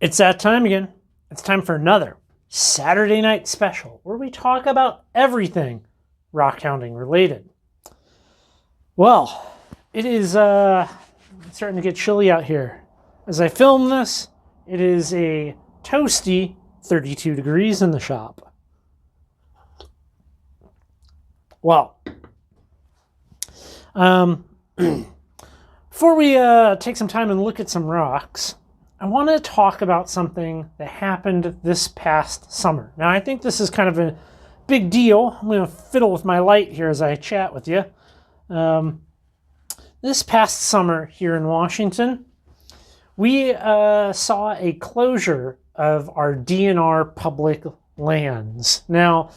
It's that time again. It's time for another Saturday night special where we talk about everything rockhounding related. Well, it is starting to get chilly out here. As I film this, it is a toasty 32 degrees in the shop. Well, before we take some time and look at some rocks, I want to talk about something that happened this past summer. Now, I think this is kind of a big deal. I'm going to fiddle with my light here as I chat with you. This past summer here in Washington, we saw a closure of our DNR public lands. Now,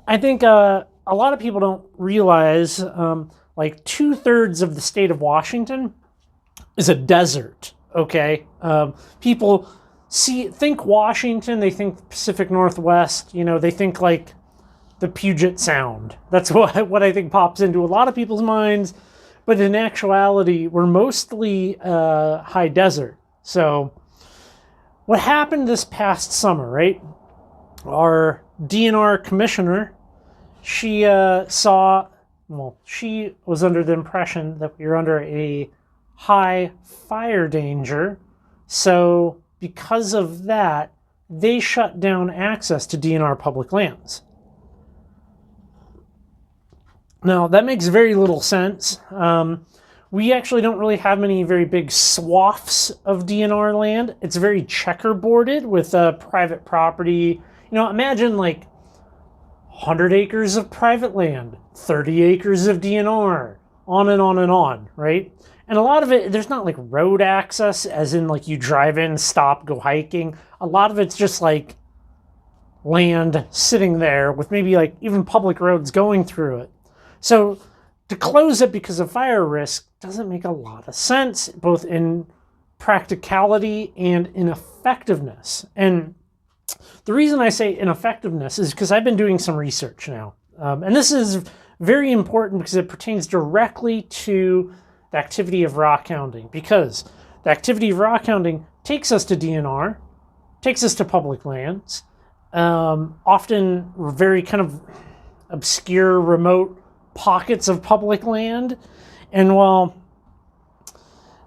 I think a lot of people don't realize like 2/3 of the state of Washington is a desert. Okay, people think Washington, they think Pacific Northwest, they think like the Puget Sound. That's what I think pops into a lot of people's minds. But in actuality, we're mostly high desert. So what happened this past summer, right? Our DNR commissioner, she was under the impression that we were under a high fire danger. So because of that, they shut down access to DNR public lands. Now, that makes very little sense. We actually don't really have many very big swaths of DNR land. It's very checkerboarded with private property. Imagine like 100 acres of private land, 30 acres of DNR, on and on and on, right? And a lot of it, there's not like road access, as in like you drive in, stop, go hiking. A lot of it's just like land sitting there with maybe like even public roads going through it. So to close it because of fire risk doesn't make a lot of sense, both in practicality and in effectiveness. And the reason I say ineffectiveness is because I've been doing some research now. And this is very important because it pertains directly to the activity of rockhounding, because the activity of rockhounding takes us to DNR, takes us to public lands, often very kind of obscure, remote pockets of public land. And while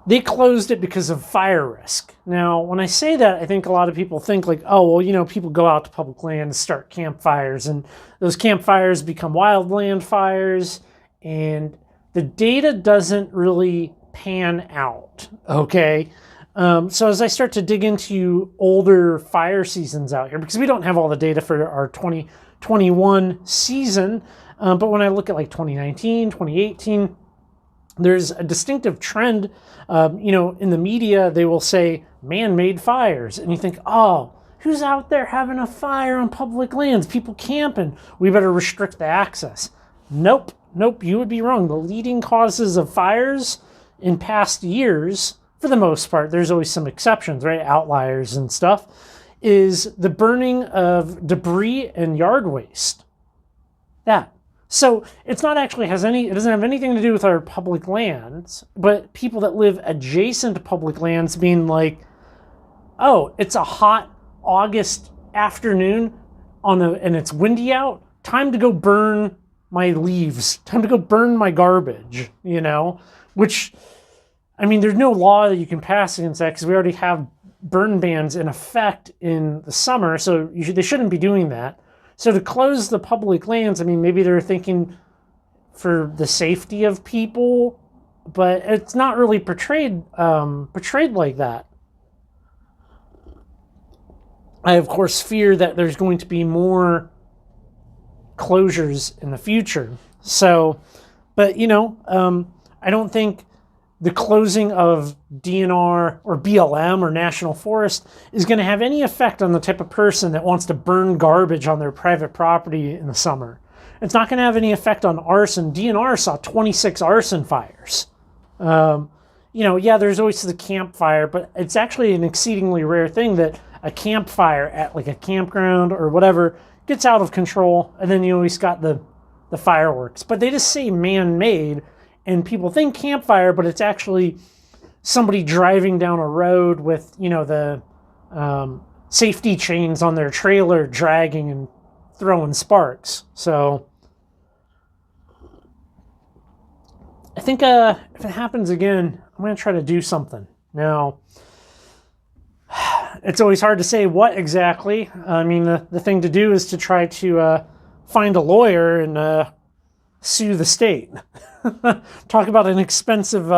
they closed it because of fire risk. Now, when I say that, I think a lot of people think like, oh, well, people go out to public land and start campfires, and those campfires become wildland fires, and the data doesn't really pan out, okay? So as I start to dig into older fire seasons out here, because we don't have all the data for our 2021 season, but when I look at like 2019, 2018, there's a distinctive trend. In the media, they will say man-made fires, and you think, oh, who's out there having a fire on public lands? People camping. We better restrict the access. Nope, you would be wrong. The leading causes of fires in past years, for the most part, there's always some exceptions, right? Outliers and stuff, is the burning of debris and yard waste. That. So it's not actually it doesn't have anything to do with our public lands, but people that live adjacent to public lands being like, oh, it's a hot August afternoon and it's windy out, time to go burn my leaves, time to go burn my garbage, which, I mean, there's no law that you can pass against that because we already have burn bans in effect in the summer, so they shouldn't be doing that. So to close the public lands, I mean, maybe they're thinking for the safety of people, but it's not really portrayed like that. I, of course, fear that there's going to be more closures in the future. So, but, I don't think the closing of DNR or BLM or National Forest is going to have any effect on the type of person that wants to burn garbage on their private property in the summer. It's not going to have any effect on arson. DNR saw 26 arson fires. There's always the campfire, but it's actually an exceedingly rare thing that a campfire at like a campground or whatever gets out of control, and then you always got the fireworks. But they just say man-made, and people think campfire, but it's actually somebody driving down a road with, safety chains on their trailer dragging and throwing sparks. So I think if it happens again, I'm going to try to do something. Now, it's always hard to say what exactly. I mean, the thing to do is to try to find a lawyer and sue the state. Talk about an expensive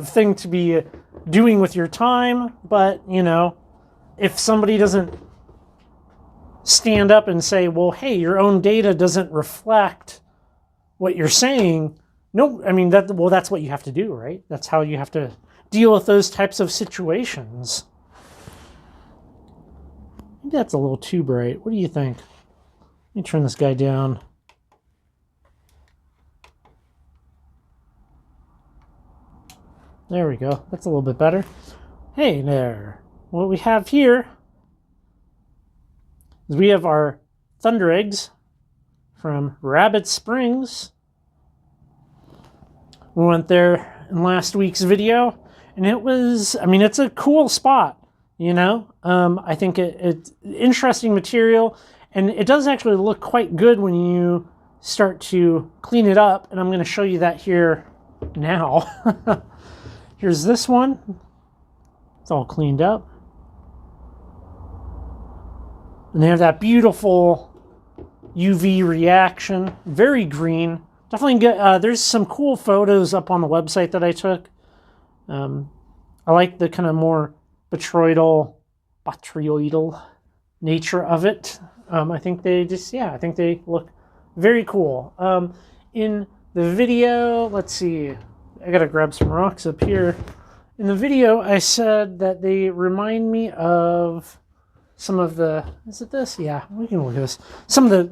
thing to be doing with your time, but, you know, if somebody doesn't stand up and say, well, hey, your own data doesn't reflect what you're saying, no, I mean, that's what you have to do, right? That's how you have to deal with those types of situations. Maybe that's a little too bright. What do you think? Let me turn this guy down. There we go. That's a little bit better. Hey there. What we have here is we have our Thundereggs from Rabbit Springs. We went there in last week's video, and it was, I mean, it's a cool spot, you know? I think it's interesting material, and it does actually look quite good when you start to clean it up, and I'm going to show you that here now. Here's this one. It's all cleaned up. And they have that beautiful UV reaction. Very green. Definitely good. There's some cool photos up on the website that I took. I like the kind of more botryoidal nature of it. I think they I think they look very cool. In the video, let's see. I gotta grab some rocks up here. In the video, I said that they remind me of some of the, is it this? Yeah, we can look at this. Some of the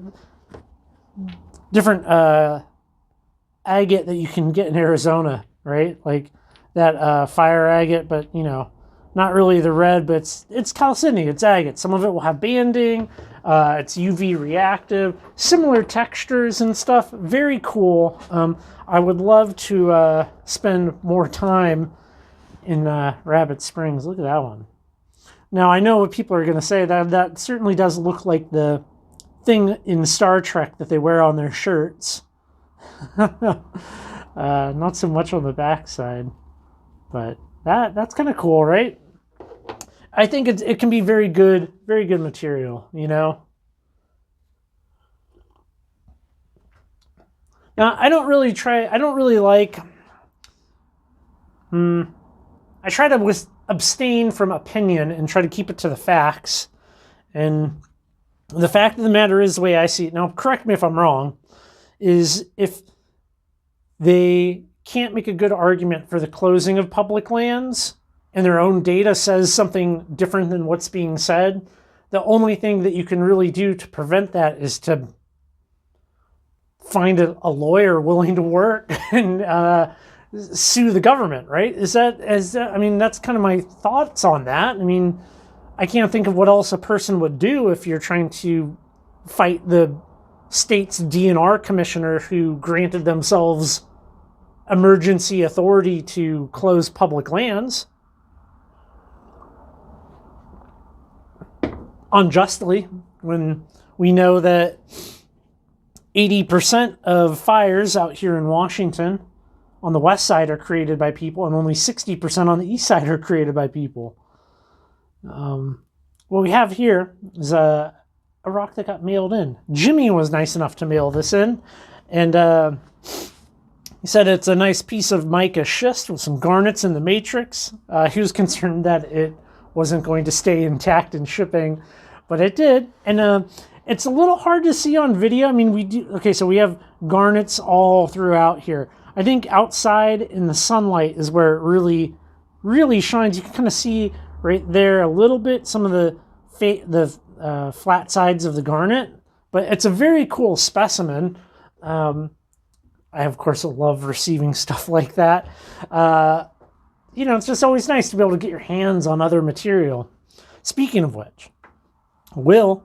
different agate that you can get in Arizona, right? Like that fire agate, but you know, not really the red, but it's chalcedony, it's agate. Some of it will have banding, it's UV reactive, similar textures and stuff. Very cool. I would love to spend more time in Rabbit Springs. Look at that one. Now, I know what people are going to say. That certainly does look like the thing in Star Trek that they wear on their shirts. Not so much on the backside, but that's kind of cool, right? I think it can be very good material, you know? Now, I try to abstain from opinion and try to keep it to the facts. And the fact of the matter is, the way I see it, now correct me if I'm wrong, is if they can't make a good argument for the closing of public lands and their own data says something different than what's being said, the only thing that you can really do to prevent that is to find a lawyer willing to work and sue the government, right? I mean, that's kind of my thoughts on that. I mean, I can't think of what else a person would do if you're trying to fight the state's DNR commissioner who granted themselves emergency authority to close public lands unjustly, when we know that 80% of fires out here in Washington on the west side are created by people, and only 60% on the east side are created by people. What we have here is a rock that got mailed in. Jimmy was nice enough to mail this in, and he said it's a nice piece of mica schist with some garnets in the matrix. He was concerned that it wasn't going to stay intact in shipping, but it did. And it's a little hard to see on video. I mean, so we have garnets all throughout here. I think outside in the sunlight is where it really, really shines. You can kind of see right there a little bit some of the flat sides of the garnet, but it's a very cool specimen. I, of course, love receiving stuff like that. You know, it's just always nice to be able to get your hands on other material. Speaking of which, Will,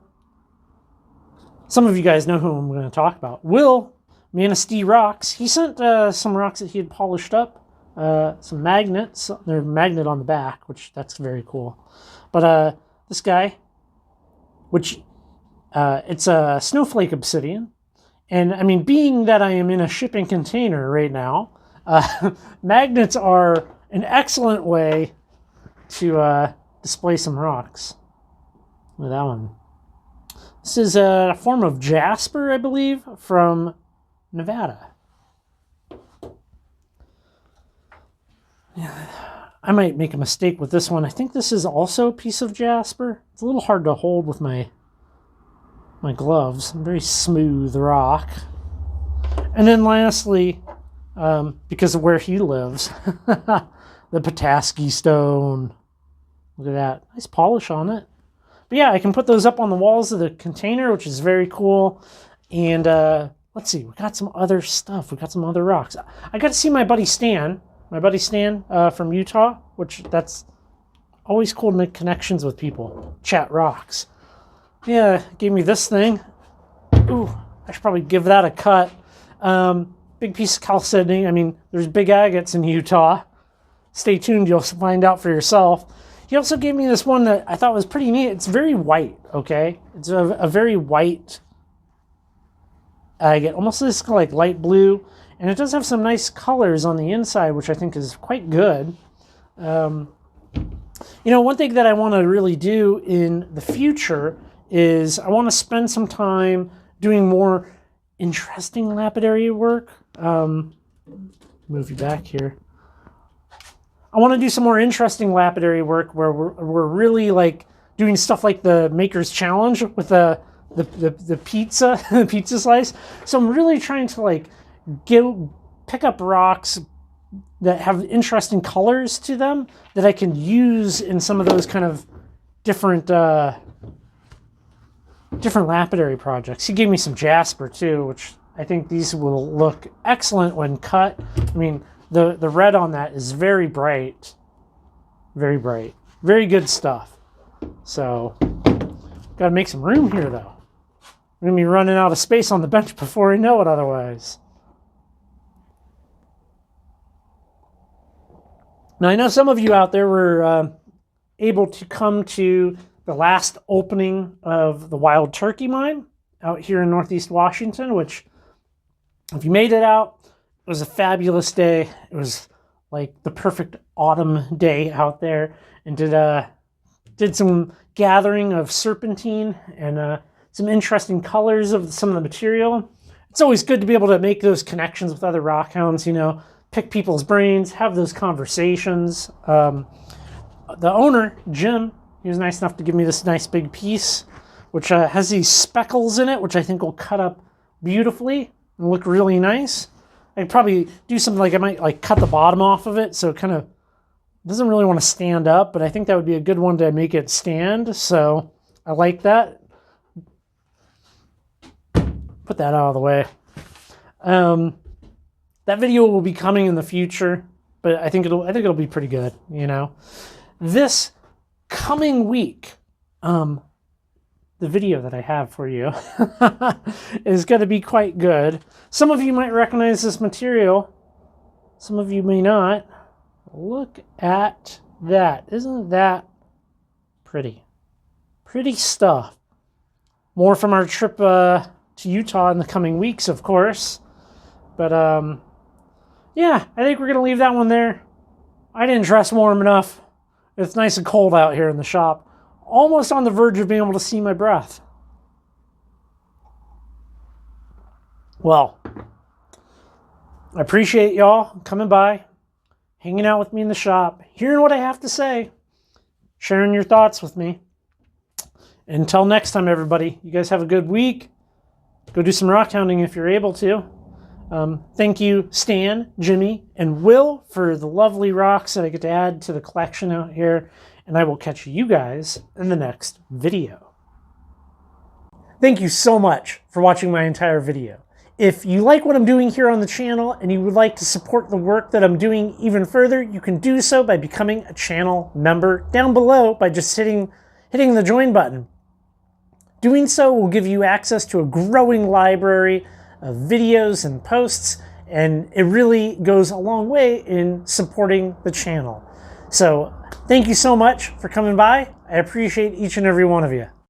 some of you guys know who I'm going to talk about. Will, Manistee Rocks, he sent some rocks that he had polished up some magnets. There's a magnet on the back, which that's very cool. But this guy, which it's a snowflake obsidian. And I mean, being that I am in a shipping container right now, magnets are an excellent way to display some rocks. Look at that one. This is a form of jasper, I believe, from Nevada. Yeah, I might make a mistake with this one. I think this is also a piece of jasper. It's a little hard to hold with my gloves. Very smooth rock. And then lastly, because of where he lives, the Petoskey stone. Look at that. Nice polish on it. But yeah, I can put those up on the walls of the container, which is very cool. And let's see, we got some other stuff. We got some other rocks. I got to see my buddy Stan. My buddy Stan from Utah, which that's always cool to make connections with people. Chat rocks. Yeah, gave me this thing. Ooh, I should probably give that a cut. Big piece of chalcedony. I mean, there's big agates in Utah. Stay tuned, you'll find out for yourself. He also gave me this one that I thought was pretty neat. It's very white, okay? It's a very white agate, almost this like light blue. And it does have some nice colors on the inside, which I think is quite good. You know, one thing that I want to really do in the future is I want to spend some time doing more interesting lapidary work. Move you back here. I want to do some more interesting lapidary work where we're really like doing stuff like the Maker's Challenge with the pizza, the pizza slice. So I'm really trying to like pick up rocks that have interesting colors to them that I can use in some of those kind of different lapidary projects. He gave me some jasper too, which I think these will look excellent when cut. I mean, the red on that is very bright. Very bright. Very good stuff. So, gotta make some room here though. We're gonna be running out of space on the bench before we know it otherwise. Now, I know some of you out there were able to come to the last opening of the Wild Turkey Mine out here in Northeast Washington, which, if you made it out, it was a fabulous day. It was like the perfect autumn day out there, and did some gathering of serpentine and some interesting colors of some of the material. It's always good to be able to make those connections with other rockhounds, you know, pick people's brains, have those conversations. The owner, Jim, he was nice enough to give me this nice big piece, which has these speckles in it, which I think will cut up beautifully and look really nice. I'd probably do something like I might like cut the bottom off of it so it kind of doesn't really want to stand up, but I think that would be a good one to make it stand. So I like that. Put that out of the way. That video will be coming in the future, but I think it'll be pretty good, you know. This coming week, the video that I have for you is going to be quite good. Some of you might recognize this material. Some of you may not. Look at that. Isn't that pretty? Pretty stuff. More from our trip to Utah in the coming weeks, of course. But, yeah, I think we're going to leave that one there. I didn't dress warm enough. It's nice and cold out here in the shop. Almost on the verge of being able to see my breath. Well, I appreciate y'all coming by, hanging out with me in the shop, hearing what I have to say, sharing your thoughts with me. Until next time, everybody, you guys have a good week. Go do some rockhounding if you're able to. Thank you, Stan, Jimmy, and Will for the lovely rocks that I get to add to the collection out here. And I will catch you guys in the next video. Thank you so much for watching my entire video. If you like what I'm doing here on the channel and you would like to support the work that I'm doing even further, you can do so by becoming a channel member down below by just hitting the join button. Doing so will give you access to a growing library of videos and posts, and it really goes a long way in supporting the channel. So thank you so much for coming by. I appreciate each and every one of you.